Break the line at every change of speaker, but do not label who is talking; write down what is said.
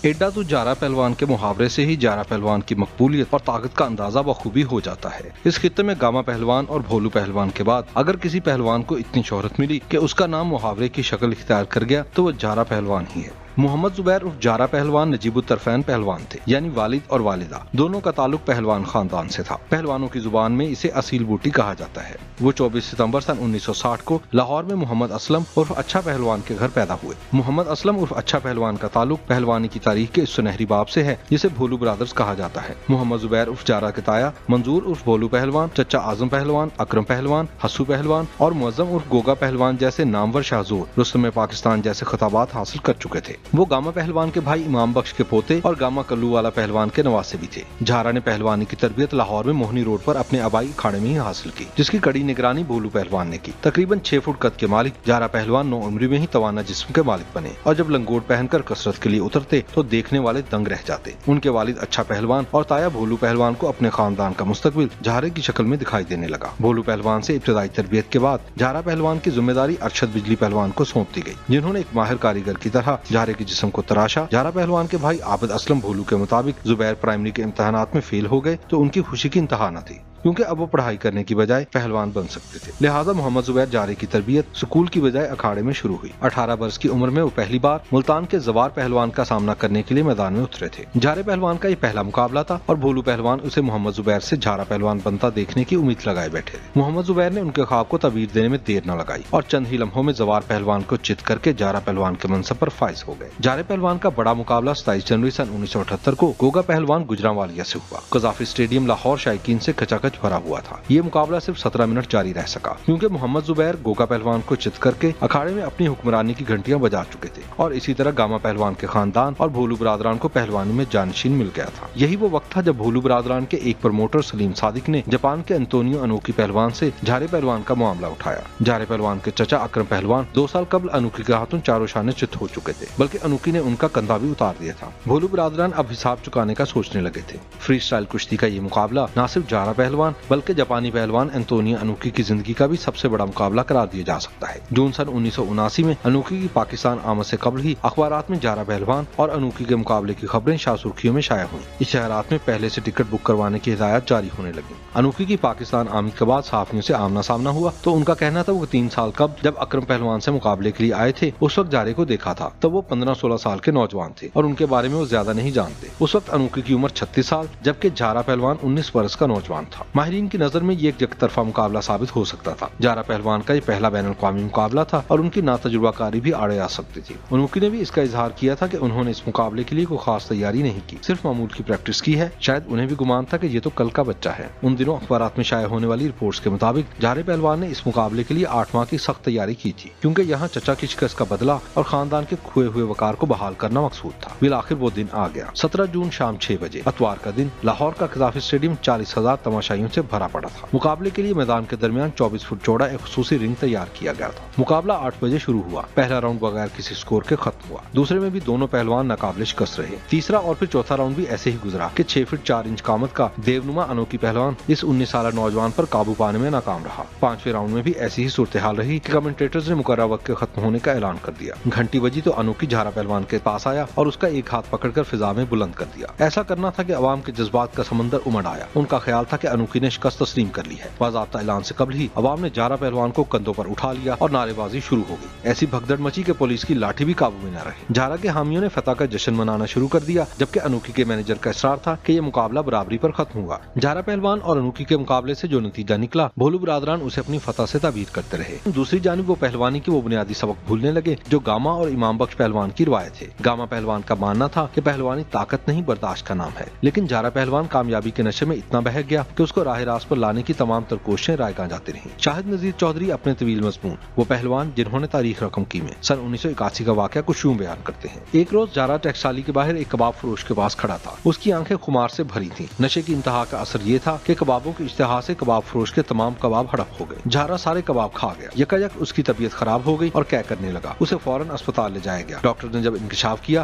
ایڈا تو جارا پہلوان کے محاورے سے ہی جارا پہلوان کی مقبولیت اور طاقت کا اندازہ بخوبی ہو جاتا ہے۔ اس خطے میں گاما پہلوان اور بھولو پہلوان کے بعد اگر کسی پہلوان کو اتنی شہرت ملی کہ اس کا نام محاورے کی شکل اختیار کر گیا تو وہ جارا پہلوان ہی ہے۔ محمد زبیر عرف جارا پہلوان نجیب الطرفین پہلوان تھے، یعنی والد اور والدہ دونوں کا تعلق پہلوان خاندان سے تھا۔ پہلوانوں کی زبان میں اسے اصیل بوٹی کہا جاتا ہے۔ وہ 24 ستمبر سن 1960 کو لاہور میں محمد اسلم عرف اچھا پہلوان کے گھر پیدا ہوئے۔ محمد اسلم عرف اچھا پہلوان کا تعلق پہلوانی کی تاریخ کے اس سنہری باب سے ہے جسے بھولو برادرز کہا جاتا ہے۔ محمد زبیر عرف جارا کے تایا منظور عرف بھولو پہلوان، چچا اعظم پہلوان، اکرم پہلوان، حسو پہلوان اور معظم عرف گوگا پہلوان جیسے نامور شاہزور رستم پاکستان جیسے خطابات حاصل کر چکے تھے۔ وہ گاما پہلوان کے بھائی امام بخش کے پوتے اور گاما کلو والا پہلوان کے نواسے بھی تھے۔ جارا نے پہلوانی کی تربیت لاہور میں موہنی روڈ پر اپنے آبائی اکھاڑے میں ہی حاصل کی، جس کی کڑی نگرانی بھولو پہلوان نے کی۔ تقریباً 6 فٹ قد کے مالک جارا پہلوان 9 عمری میں ہی توانا جسم کے مالک بنے اور جب لنگوٹ پہن کر کثرت کے لیے اترتے تو دیکھنے والے دنگ رہ جاتے۔ ان کے والد اچھا پہلوان اور تایا بھولو پہلوان کو اپنے خاندان کا مستقبل جارے کی شکل میں دکھائی دینے لگا۔ بھولو پہلوان سے ابتدائی تربیت کے بعد جارا پہلوان کی ذمہ داری ارشد بجلی پہلوان کو سونپ دی گئی، جنہوں نے ایک ماہر کاریگر کی طرح جارے کے جسم کو تراشا۔ جارا پہلوان کے بھائی عابد اسلم بھولو کے مطابق زبیر پرائمری کے امتحانات میں فیل ہو گئے تو ان کی خوشی کی انتہا نہ تھی، کیونکہ اب وہ پڑھائی کرنے کی بجائے پہلوان بن سکتے تھے۔ لہٰذا محمد زبیر جارے کی تربیت سکول کی بجائے اکھاڑے میں شروع ہوئی۔ 18 برس کی عمر میں وہ پہلی بار ملتان کے زوار پہلوان کا سامنا کرنے کے لیے میدان میں اترے تھے۔ جارے پہلوان کا یہ پہلا مقابلہ تھا اور بھولو پہلوان اسے محمد زبیر سے جارا پہلوان بنتا دیکھنے کی امید لگائے بیٹھے تھے۔ محمد زبیر نے ان کے خواب کو تعبیر دینے میں دیر نہ لگائی اور چند ہی لمحوں میں زوار پہلوان کو چت کر کے جارا پہلوان کے منصب پر فائز ہو گئے۔ جارے پہلوان کا بڑا مقابلہ 27 جنوری سن 1978 کو گوگا پہلوان گجرانوالیہ سے ہوا۔ قذافی اسٹیڈیم لاہور شائقین سے کھچا کھچ بھرا ہوا تھا۔ یہ مقابلہ صرف 17 منٹ جاری رہ سکا، کیونکہ محمد زبیر گوگا پہلوان کو چت کر کے اکھاڑے میں اپنی حکمرانی کی گھنٹیاں بجا چکے تھے اور اسی طرح گاما پہلوان کے خاندان اور بھولو برادران کو پہلوانی میں جانشین مل گیا تھا۔ یہی وہ وقت تھا جب بھولو برادران کے ایک پروموٹر سلیم صادق نے جاپان کے انتونیو انوکی پہلوان سے جارے پہلوان کا معاملہ اٹھایا۔ جارے پہلوان کے چچا اکرم پہلوان 2 سال قبل انوکی کے ہاتھوں چاروں شانے چت ہو چکے تھے، بلکہ انوکی نے ان کا کندھا بھی اتار دیا تھا۔ بھولو برادران اب حساب چکانے کا سوچنے لگے تھے۔ فری اسٹائل کشتی کا یہ مقابلہ نہ صرف جارا پہلوان بلکہ جاپانی پہلوان انتونیو انوکی کی زندگی کا بھی سب سے بڑا مقابلہ قرار دیا جا سکتا ہے۔ جون سن 1979 میں انوکی کی پاکستان آمد سے قبل ہی اخبارات میں جارا پہلوان اور انوکی کے مقابلے کی خبریں شاہ سرخیوں میں شائع ہوئیں۔ اشتہارات میں پہلے سے ٹکٹ بک کروانے کی ہدایات جاری ہونے لگیں۔ انوکی کی پاکستان آمد کے بعد صحافیوں سے آمنا سامنا ہوا تو ان کا کہنا تھا وہ 3 سال قبل جب اکرم پہلوان سے مقابلے کے لیے آئے تھے اس وقت جارے کو دیکھا تھا تب وہ 15-16 سال کے نوجوان تھے اور ان کے بارے میں وہ زیادہ نہیں جانتے۔ اس وقت انوکی کی عمر 36 سال جبکہ جارا پہلوان 19 برس کا نوجوان تھا۔ ماہرین کی نظر میں یہ ایک یک طرفہ مقابلہ ثابت ہو سکتا تھا۔ جارا پہلوان کا یہ پہلا بین الاقوامی مقابلہ تھا اور ان کی ناتجربہ کاری بھی آڑے آ سکتی تھی۔ انوکی نے بھی اس کا اظہار کیا تھا کہ انہوں نے اس مقابلے کے لیے کوئی خاص تیاری نہیں کی، صرف معمول کی پریکٹس کی ہے۔ شاید انہیں بھی گمان تھا کہ یہ تو کل کا بچہ ہے۔ ان دنوں اخبارات میں شائع ہونے والی رپورٹس کے مطابق جارے پہلوان نے اس مقابلے کے لیے 8 ماہ کی سخت تیاری کی تھی، کیونکہ یہاں چچا کی شکست کا بدلہ اور خاندان کے کھوئے ہوئے وقار کو بحال کرنا مقصود تھا۔ بالآخر وہ دن آ گیا۔ 17 جون شام 6 بجے اتوار کا دن لاہور کا قذافی اسٹیڈیم 40,000 تماشائیوں سے بھرا پڑا تھا۔ مقابلے کے لیے میدان کے درمیان 24 فٹ چوڑا ایک خصوصی رنگ تیار کیا گیا تھا۔ مقابلہ 8 بجے شروع ہوا۔ پہلا راؤنڈ بغیر کسی سکور کے ختم ہوا۔ دوسرے میں بھی دونوں پہلوان ناقابل شکست رہے۔ تیسرا اور پھر چوتھا راؤنڈ بھی ایسے ہی گزرا کہ 6 فٹ 4 انچ قامت کا دیونما انوکی پہلوان اس 19 سالہ نوجوان پر قابو پانے میں ناکام رہا۔ 5ویں راؤنڈ میں بھی ایسی ہی صورتحال رہی کہ کمنٹیٹرز نے مقررہ وقت کے ختم ہونے کا اعلان کر دیا۔ گھنٹی بجی تو انوکی جارا پہلوان کے پاس آیا اور اس کا ایک ہاتھ پکڑ کر فضا میں بلند کر دیا۔ ایسا کرنا تھا کہ عوام کے جذبات کا سمندر امڑ آیا۔ ان کا خیال تھا کہ انوکی نے شکست تسلیم کر لی ہے۔ باضابطہ اعلان سے قبل ہی عوام نے جارا پہلوان کو کندھوں پر اٹھا لیا اور نعرے بازی شروع ہو گئی۔ ایسی بھگدڑ مچی کہ پولیس کی لاٹھی بھی قابو میں نہ رہی۔ جارا کے حامیوں نے فتح کا جشن منانا شروع کر دیا، جبکہ انوکی کے مینیجر کا اصرار تھا کہ یہ مقابلہ برابری پر ختم ہوگا۔ جارا پہلوان اور انوکی کے مقابلے سے جو نتیجہ نکلا بھولو برادران اسے اپنی فتح سے تعبیر کرتے رہے۔ دوسری جانب وہ پہلوانی کے وہ بنیادی سبق بھولنے لگے جو گاما اور امام بخش پہلوان کی روایت ہے۔ گاما پہلوان کا ماننا تھا کہ پہلوانی طاقت نہیں برداشت کا نام ہے، لیکن جارا پہلوان کامیابی کے نشے میں اتنا بہک گیا کہ اس کو راہ راست پر لانے کی تمام تر کوششیں رائگاں جاتی رہیں۔ شاہد نذیر چودھری اپنے طویل مضمون وہ پہلوان جنہوں نے تاریخ رقم کی میں سن 1981 کا واقعہ کچھ یوں بیان کرتے ہیں۔ ایک روز جارا ٹیکسٹالی کے باہر ایک کباب فروش کے پاس کھڑا تھا۔ اس کی آنکھیں خمار سے بھری تھیں۔ نشے کی انتہا کا اثر یہ تھا کہ کبابوں کی اشتہا سے کباب فروش کے تمام کباب ہڑپ ہو گئے۔ جارا سارے کباب کھا گیا۔ یکایک اس کی طبیعت خراب ہو گئی اور کہہ کرنے لگا۔ اسے فوراً اسپتال لے جایا گیا۔ ڈاکٹر نے جب انکشاف کیا